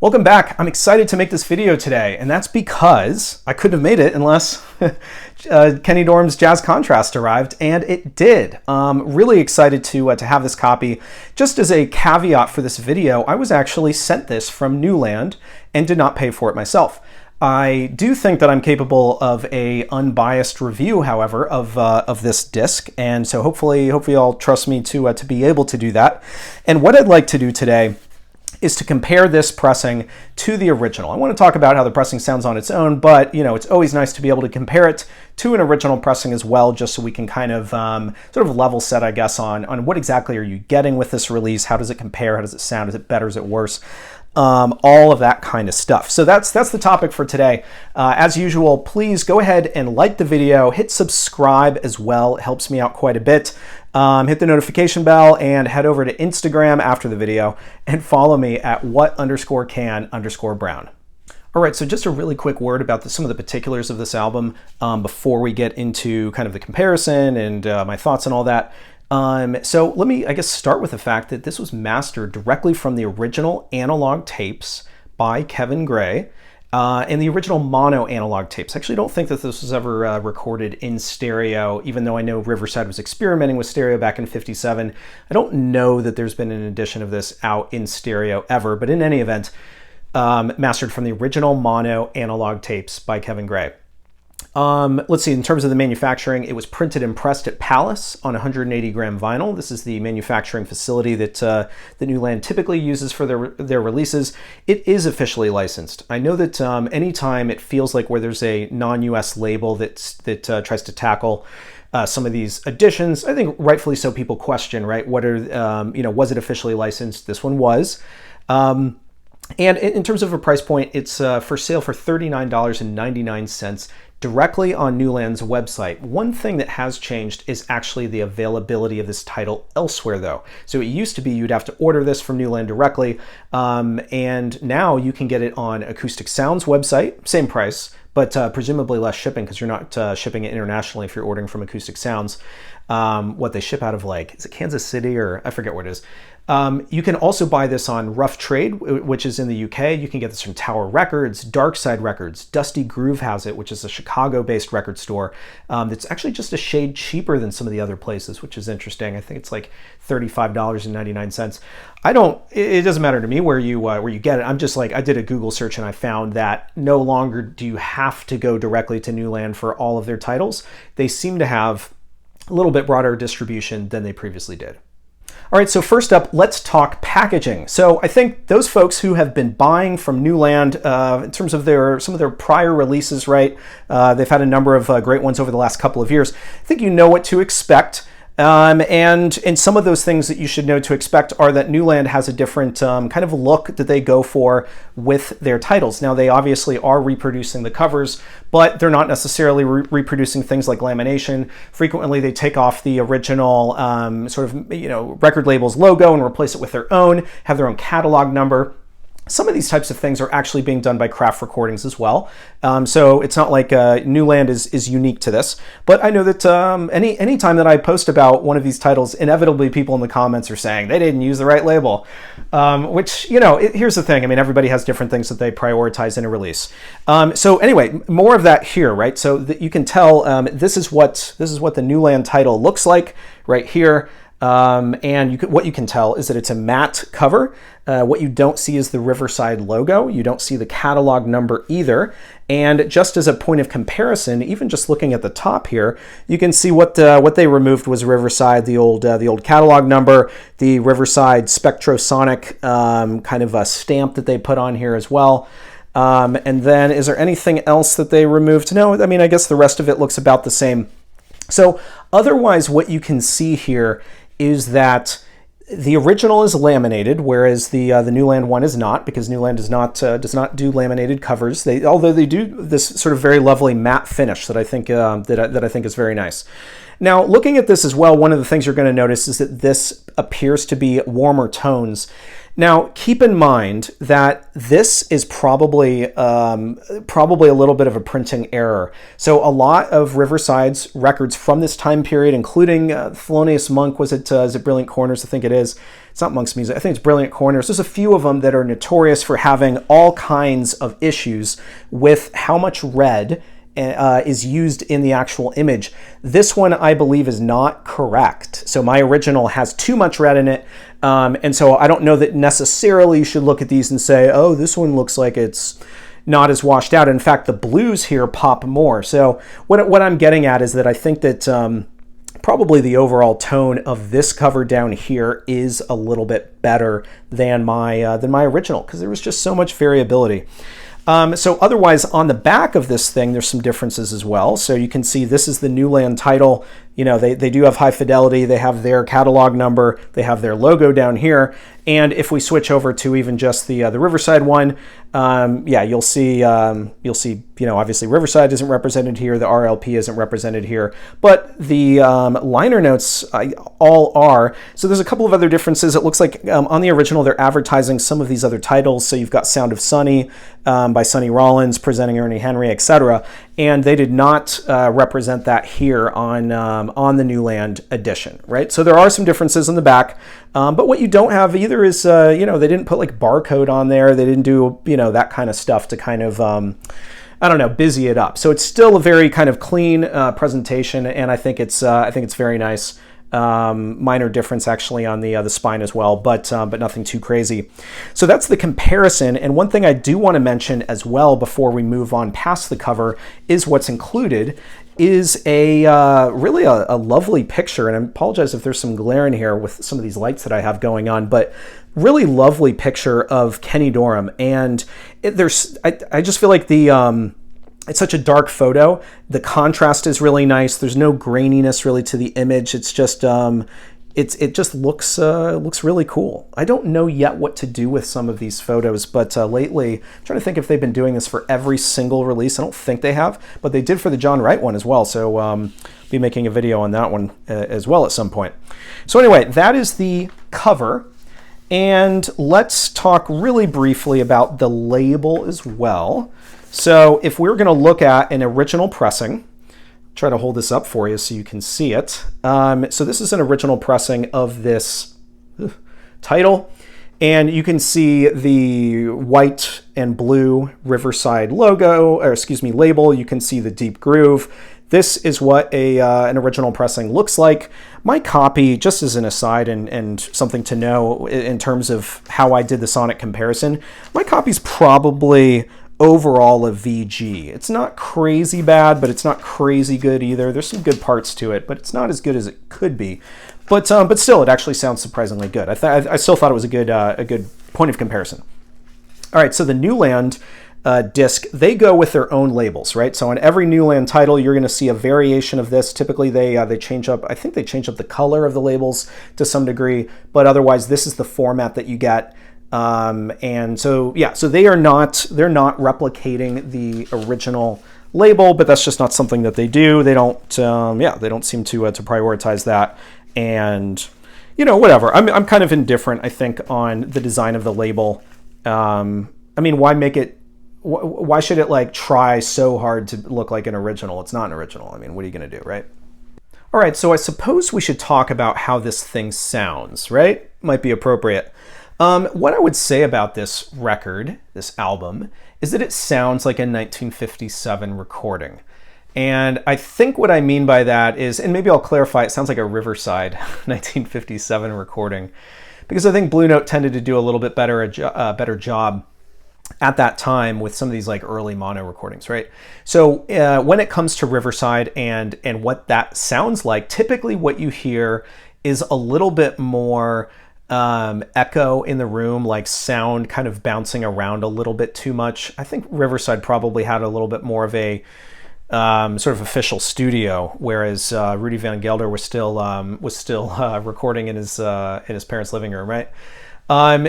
Welcome back. I'm excited to make this video today, and that's because I couldn't have made it unless Kenny Dorham's Jazz Contrast arrived, and it did. Really excited to have this copy. Just as a caveat for this video, I was actually sent this from Newland and did not pay for it myself. I do think that I'm capable of a unbiased review, however, of this disc, and so hopefully y'all trust me to be able to do that. And what I'd like to do today is to compare this pressing to the original. I want to talk about how the pressing sounds on its own, but you know, it's always nice to be able to compare it to an original pressing as well, just so we can kind of sort of level set, I guess, on what exactly are you getting with this release, how does it compare, how does it sound, is it better, is it worse? All of that kind of stuff. So that's the topic for today. As usual, please go ahead and like the video, hit subscribe as well. It helps me out quite a bit. Hit the notification bell and head over to Instagram after the video and follow me at what_can_brown. All right, so just a really quick word about some of the particulars of this album before we get into kind of the comparison and my thoughts and all that. So let me, I guess, start with the fact that this was mastered directly from the original analog tapes by Kevin Gray and the original mono analog tapes. I actually don't think that this was ever recorded in stereo, even though I know Riverside was experimenting with stereo back in '57. I don't know that there's been an edition of this out in stereo ever, but in any event, mastered from the original mono analog tapes by Kevin Gray. Let's see, in terms of the manufacturing, it was printed and pressed at Palace on 180 gram vinyl. This is the manufacturing facility that Newland typically uses for their releases. It is officially licensed. I know that anytime it feels like where there's a non-US label that tries to tackle some of these editions, I think rightfully so, people question, right? What are, was it officially licensed? This one was. And in terms of a price point, it's for sale for $39.99 directly on Newland's website. One thing that has changed is actually the availability of this title elsewhere, though. So it used to be you'd have to order this from Newland directly, and now you can get it on Acoustic Sound's website, same price, but presumably less shipping because you're not shipping it internationally if you're ordering from Acoustic Sounds. What they ship out of, like, is it Kansas City or I forget what it is. You can also buy this on Rough Trade, which is in the UK. You can get this from Tower Records, Dark Side Records, Dusty Groove has it, which is a Chicago-based record store. It's actually just a shade cheaper than some of the other places, which is interesting. I think it's like $35.99. It doesn't matter to me where you get it. I'm just like, I did a Google search and I found that no longer do you have to go directly to Newland for all of their titles. They seem to have a little bit broader distribution than they previously did. All right, so first up, let's talk packaging. So I think those folks who have been buying from Newland in terms of some of their prior releases, right? They've had a number of great ones over the last couple of years. I think you know what to expect. And some of those things that you should know to expect are that Newland has a different kind of look that they go for with their titles. Now, they obviously are reproducing the covers, but they're not necessarily reproducing things like lamination. Frequently, they take off the original record label's logo and replace it with their own, have their own catalog number. Some of these types of things are actually being done by Craft Recordings as well. So it's not like Newland is unique to this. But I know that any time that I post about one of these titles, inevitably people in the comments are saying they didn't use the right label. Which, here's the thing. I mean, everybody has different things that they prioritize in a release. So anyway, more of that here, right? So that you can tell this is what the Newland title looks like right here. And what you can tell is that it's a matte cover. What you don't see is the Riverside logo. You don't see the catalog number either. And just as a point of comparison, even just looking at the top here, you can see what they removed was Riverside, the old catalog number, the Riverside Spectrosonic kind of a stamp that they put on here as well. And then is there anything else that they removed? No, I mean, I guess the rest of it looks about the same. So otherwise, what you can see here is that the original is laminated, whereas the Newland one is not, because Newland does not do laminated covers. Although they do this sort of very lovely matte finish that I think that I think is very nice. Now, looking at this as well, one of the things you're going to notice is that this appears to be warmer tones. Now, keep in mind that this is probably probably a little bit of a printing error. So a lot of Riverside's records from this time period, including Thelonious Monk, is it Brilliant Corners? I think it is. It's not Monk's Music. I think it's Brilliant Corners. There's a few of them that are notorious for having all kinds of issues with how much red is used in the actual image. This one, I believe, is not correct. So my original has too much red in it. And so I don't know that necessarily you should look at these and say, oh, this one looks like it's not as washed out. In fact, the blues here pop more. So what I'm getting at is that I think that probably the overall tone of this cover down here is a little bit better than my original, because there was just so much variability. So otherwise, on the back of this thing, there's some differences as well. So you can see this is the Newland title. You know, they do have high fidelity. They have their catalog number. They have their logo down here. And if we switch over to even just the Riverside one, yeah, you'll see, you know, obviously Riverside isn't represented here. The RLP isn't represented here, but the liner notes all are. So there's a couple of other differences. It looks like on the original, they're advertising some of these other titles. So you've got Sound of Sonny by Sonny Rollins, presenting Ernie Henry, etc. And they did not represent that here on the Newland edition, right? So there are some differences in the back, but what you don't have either is, you know, they didn't put like barcode on there. They didn't do, you know, that kind of stuff to kind of, I don't know, busy it up. So it's still a very kind of clean presentation, and I think it's very nice. Minor difference actually on the spine as well, but nothing too crazy. So that's the comparison. And one thing I do want to mention as well before we move on past the cover is what's included is a really a lovely picture. And I apologize if there's some glare in here with some of these lights that I have going on, but really lovely picture of Kenny Dorham. And I just feel like it's such a dark photo. The contrast is really nice. There's no graininess really to the image. It's just it just looks really cool. I don't know yet what to do with some of these photos, but lately I'm trying to think if they've been doing this for every single release. I don't think they have, but they did for the John Wright one as well. So be making a video on that one as well at some point. So anyway, that is the cover. And let's talk really briefly about the label as well. So if we're going to look at an original pressing, try to hold this up for you so you can see it. So this is an original pressing of this title, and you can see the white and blue Riverside logo, or excuse me, label. You can see the deep groove. This is what an original pressing looks like. My copy, just as an aside and something to know in terms of how I did the sonic comparison, my copy's probably overall a VG. It's not crazy bad, but it's not crazy good either. There's some good parts to it, but it's not as good as it could be. But still, it actually sounds surprisingly good. I still thought it was a good point of comparison. All right, so the Newland disc, they go with their own labels, right? So on every Newland title, you're going to see a variation of this. Typically, they change up. I think they change up the color of the labels to some degree, but otherwise, this is the format that you get. And so, yeah, so they're not replicating the original label, but that's just not something that they do. They don't, they don't seem to prioritize that. And, you know, whatever. I'm kind of indifferent, I think, on the design of the label. I mean, why should it like try so hard to look like an original? It's not an original. I mean, what are you going to do, right? All right, so I suppose we should talk about how this thing sounds, right? Might be appropriate. What I would say about this record, this album, is that it sounds like a 1957 recording. And I think what I mean by that is, and maybe I'll clarify, it sounds like a Riverside 1957 recording, because I think Blue Note tended to do a little bit better job at that time with some of these like early mono recordings, right? So when it comes to Riverside and what that sounds like, typically what you hear is a little bit more echo in the room, like sound kind of bouncing around a little bit too much. I think Riverside probably had a little bit more of a sort of official studio, whereas Rudy Van Gelder was still recording in his parents' living room, right?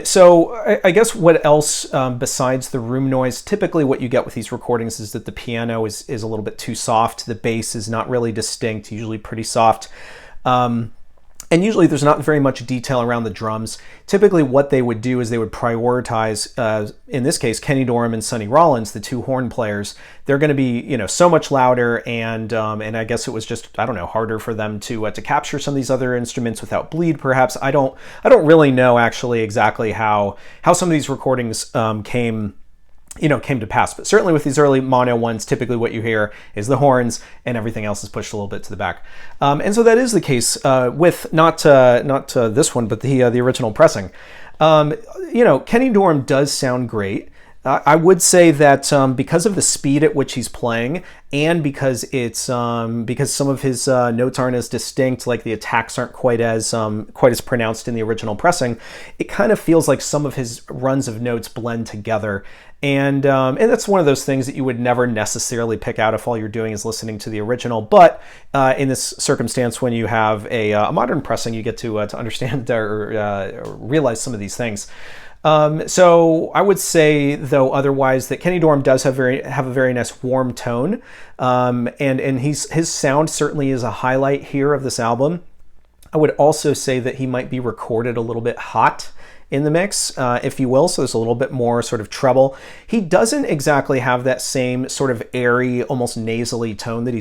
So I guess what else besides the room noise, typically what you get with these recordings is that the piano is a little bit too soft. The bass is not really distinct, usually pretty soft. And usually there's not very much detail around the drums. Typically what they would do is they would prioritize, in this case, Kenny Dorham and Sonny Rollins, the two horn players. They're going to be, you know, so much louder, and I guess it was just, I don't know, harder for them to capture some of these other instruments without bleed, perhaps. I don't really know actually exactly how some of these recordings came to pass. But certainly with these early mono ones, typically what you hear is the horns and everything else is pushed a little bit to the back. And so that is the case with not this one, but the original pressing. Kenny Dorham does sound great. I would say that because of the speed at which he's playing, and because it's because some of his notes aren't as distinct, like the attacks aren't quite as pronounced in the original pressing, it kind of feels like some of his runs of notes blend together. And that's one of those things that you would never necessarily pick out if all you're doing is listening to the original. But in this circumstance, when you have a modern pressing, you get to understand or realize some of these things. So I would say, though, otherwise, that Kenny Dorham does have a very nice warm tone, and his sound certainly is a highlight here of this album. I would also say that he might be recorded a little bit hot in the mix, if you will, so there's a little bit more sort of treble. He doesn't exactly have that same sort of airy, almost nasally tone that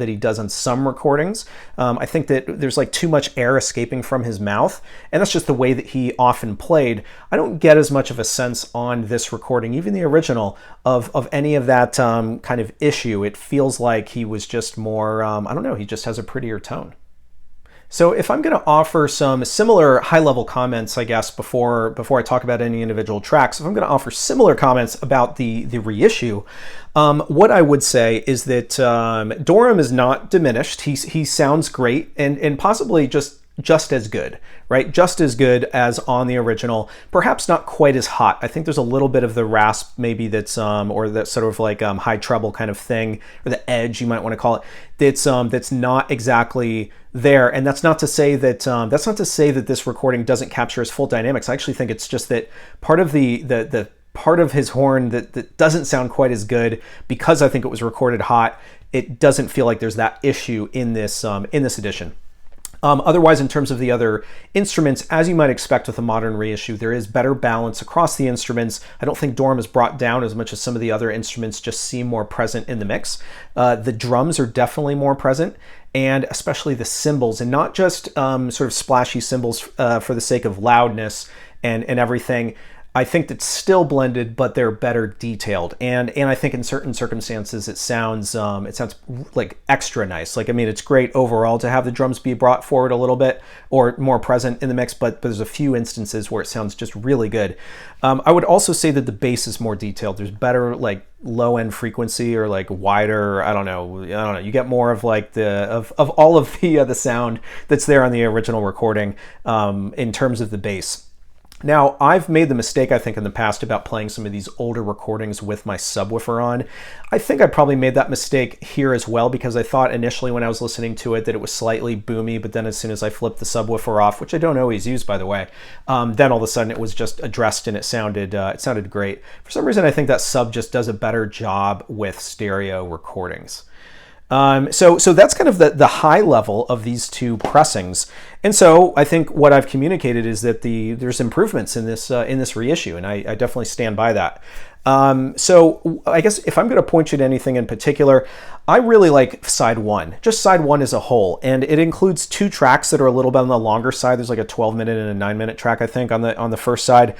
he does on some recordings. I think that there's like too much air escaping from his mouth, and that's just the way that he often played. I don't get as much of a sense on this recording, even the original, of any of that kind of issue. It feels like he was just more, I don't know, he just has a prettier tone. So if I'm going to offer some similar high-level comments, I guess, before I talk about any individual tracks, if I'm going to offer similar comments about the reissue, what I would say is that Dorham is not diminished. He sounds great and possibly just as good, right? Just as good as on the original, perhaps not quite as hot. I think there's a little bit of the rasp maybe that's, or that sort of like high treble kind of thing, or the edge you might want to call it, that's not exactly there. And that's not to say that this recording doesn't capture his full dynamics. I actually think it's just that part of the part of his horn that doesn't sound quite as good, because I think it was recorded hot, it doesn't feel like there's that issue in this edition. Otherwise, in terms of the other instruments, as you might expect with a modern reissue, there is better balance across the instruments. I don't think Dorham is brought down as much as some of the other instruments just seem more present in the mix. The drums are definitely more present, and especially the cymbals, and not just sort of splashy cymbals for the sake of loudness and everything. I think that's still blended, but they're better detailed, and I think in certain circumstances it sounds like extra nice. Like, I mean, it's great overall to have the drums be brought forward a little bit or more present in the mix, but there's a few instances where it sounds just really good. I would also say that the bass is more detailed. There's better like low end frequency, or like wider. I don't know. You get more of like of all of the sound that's there on the original recording in terms of the bass. Now, I've made the mistake, I think, in the past about playing some of these older recordings with my subwoofer on. I think I probably made that mistake here as well, because I thought initially when I was listening to it that it was slightly boomy, but then as soon as I flipped the subwoofer off, which I don't always use, by the way, then all of a sudden it was just addressed and it sounded great. For some reason, I think that sub just does a better job with stereo recordings. So that's kind of the high level of these two pressings. And so I think what I've communicated is that there's improvements in this reissue, and I definitely stand by that. So I guess if I'm going to point you to anything in particular, I really like side one, just side one as a whole. And it includes two tracks that are a little bit on the longer side. There's like a 12-minute and a 9-minute track, I think, on the first side.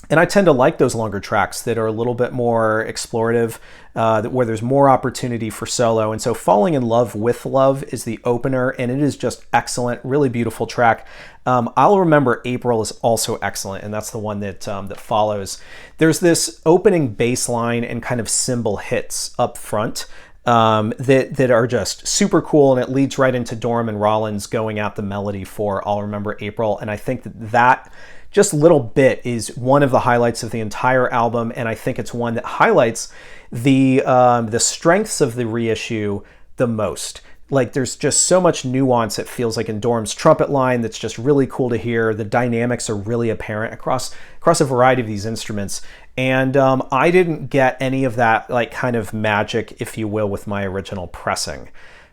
And I tend to like those longer tracks that are a little bit more explorative, where there's more opportunity for solo. And so Falling in Love with Love is the opener, and it is just excellent, really beautiful track. I'll Remember April is also excellent, and that's the one that follows. There's this opening bass line and kind of cymbal hits up front that are just super cool, and it leads right into Dorham and Rollins going at the melody for I'll Remember April. And I think that just little bit is one of the highlights of the entire album, and I think it's one that highlights the strengths of the reissue the most. Like, there's just so much nuance, it feels like, in Dorham's trumpet line that's just really cool to hear. The dynamics are really apparent across a variety of these instruments. And I didn't get any of that like kind of magic, if you will, with my original pressing.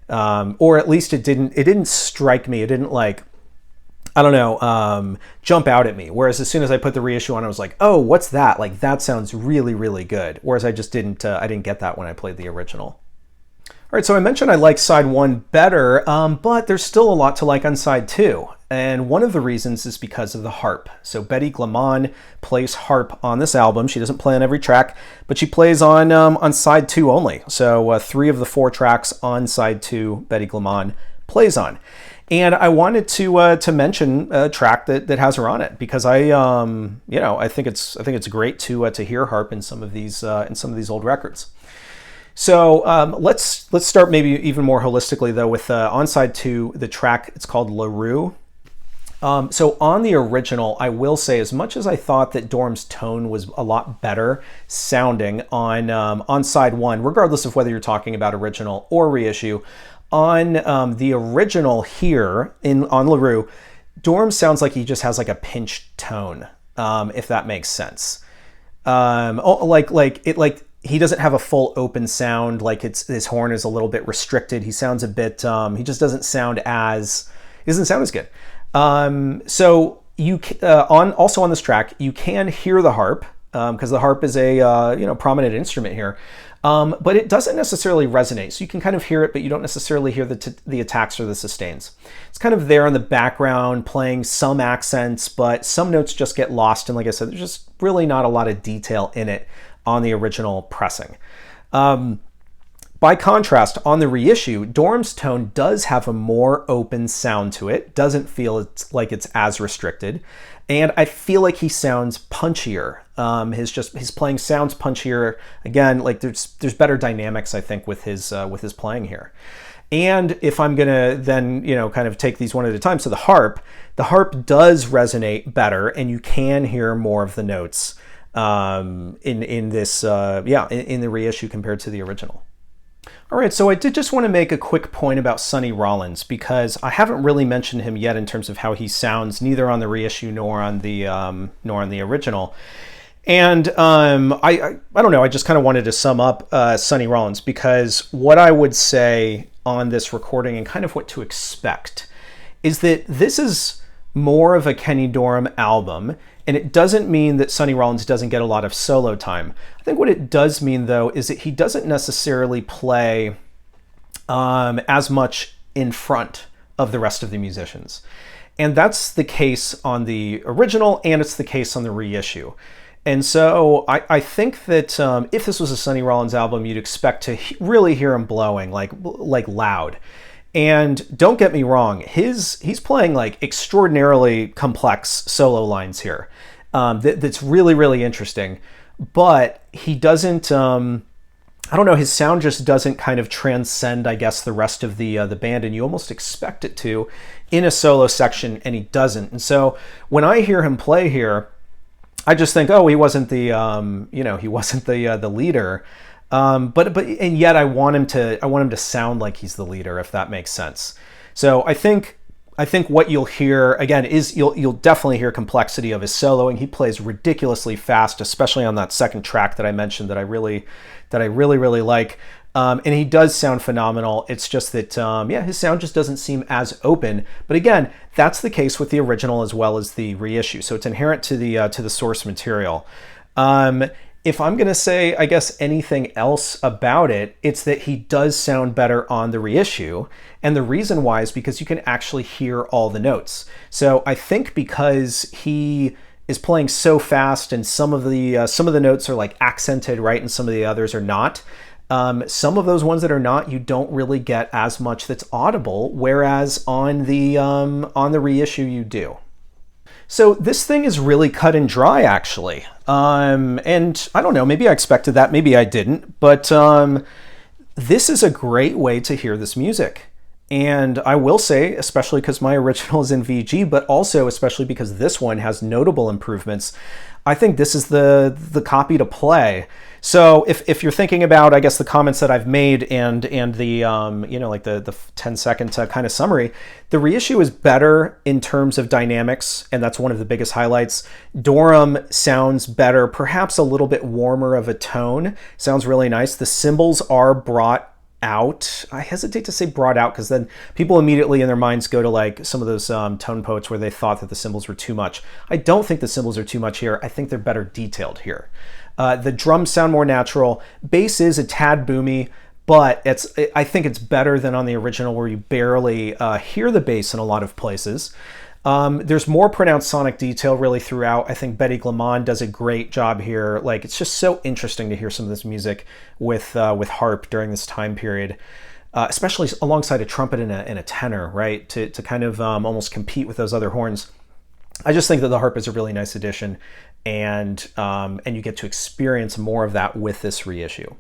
or at least it didn't strike me. It didn't like, I don't know, jump out at me. Whereas as soon as I put the reissue on, I was like, oh, what's that? Like, that sounds really, really good. Whereas I just didn't get that when I played the original. All right, so I mentioned I like side 1 better, but there's still a lot to like on side 2. And one of the reasons is because of the harp. So Betty Glamon plays harp on this album. She doesn't play on every track, but she plays on side 2 only. So 3 of the 4 tracks on side 2, Betty Glamon plays on. And I wanted to mention a track that has her on it because I think it's great to hear harp in some of these old records. So let's start maybe even more holistically though with on side 2, the track, it's called La Rue. So on the original, I will say, as much as I thought that Dorham's tone was a lot better sounding on side 1, regardless of whether you're talking about original or reissue, on the original here on La Rue, Dorham sounds like he just has like a pinched tone, if that makes sense. He doesn't have a full open sound, like his horn is a little bit restricted. He sounds a bit, he just doesn't sound as good. So you also on this track, you can hear the harp, because the harp is a prominent instrument here, but it doesn't necessarily resonate. So you can kind of hear it, but you don't necessarily hear the attacks or the sustains. It's kind of there in the background, playing some accents, but some notes just get lost. And like I said, there's just really not a lot of detail in it on the original pressing. By contrast, on the reissue, Dorham's tone does have a more open sound to it. Doesn't feel like it's as restricted. And I feel like he sounds punchier. His playing sounds punchier. Again, like there's better dynamics, I think, with his playing here. And if I'm gonna then kind of take these one at a time, so the harp does resonate better, and you can hear more of the notes in the reissue compared to the original. All right, so I did just want to make a quick point about Sonny Rollins because I haven't really mentioned him yet in terms of how he sounds, neither on the reissue nor on the original. And I don't know, I just kind of wanted to sum up Sonny Rollins, because what I would say on this recording and kind of what to expect is that this is more of a Kenny Dorham album. And it doesn't mean that Sonny Rollins doesn't get a lot of solo time. I think what it does mean, though, is that he doesn't necessarily play as much in front of the rest of the musicians. And that's the case on the original, and it's the case on the reissue. And so I think that if this was a Sonny Rollins album, you'd expect to really hear him blowing, like loud. And don't get me wrong, he's playing like extraordinarily complex solo lines here. That's really, really interesting. But he doesn't, I don't know, his sound just doesn't kind of transcend, I guess, the rest of the band, and you almost expect it to in a solo section, and he doesn't. And so when I hear him play here, I just think, oh, he wasn't the leader. And yet I want him to sound like he's the leader, if that makes sense. So I think what you'll hear again is you'll definitely hear complexity of his soloing. He plays ridiculously fast, especially on that second track that I mentioned that I really like. And he does sound phenomenal. It's just that his sound just doesn't seem as open. But again, that's the case with the original as well as the reissue. So it's inherent to the source material. If I'm going to say, I guess, anything else about it, it's that he does sound better on the reissue. And the reason why is because you can actually hear all the notes. So I think because he is playing so fast and some of the notes are like accented, right? And some of the others are not. Some of those ones that are not, you don't really get as much that's audible, whereas on the reissue you do. So this thing is really cut and dry, actually. And I don't know, maybe I expected that, maybe I didn't, but this is a great way to hear this music. And I will say, especially because my original is in VG, but also especially because this one has notable improvements, I think this is the copy to play. So if you're thinking about, I guess, the comments that I've made and the like the 10-second kind of summary, the reissue is better in terms of dynamics, and that's one of the biggest highlights. Dorham sounds better, perhaps a little bit warmer of a tone. Sounds really nice. The cymbals are brought out. I hesitate to say brought out because then people immediately in their minds go to like some of those tone poets where they thought that the cymbals were too much. I don't think the cymbals are too much here. I think they're better detailed here. The drums sound more natural. Bass is a tad boomy, but I think it's better than on the original where you barely hear the bass in a lot of places. There's more pronounced sonic detail really throughout. I think Betty Glamond does a great job here. Like, it's just so interesting to hear some of this music with harp during this time period, especially alongside a trumpet and a tenor, right? To kind of almost compete with those other horns. I just think that the harp is a really nice addition, and you get to experience more of that with this reissue.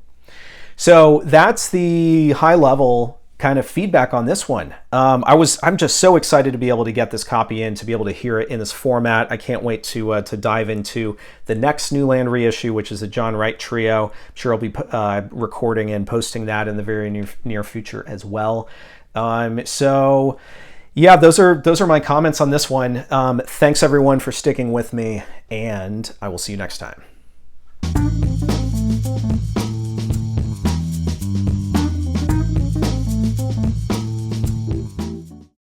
So that's the high level kind of feedback on this one. I'm just so excited to be able to get this copy in, to be able to hear it in this format. I can't wait to dive into the next Newland reissue, which is a John Wright trio. I'm sure I'll be recording and posting that in the very near future as well. So yeah, those are my comments on this one. Thanks everyone for sticking with me, and I will see you next time.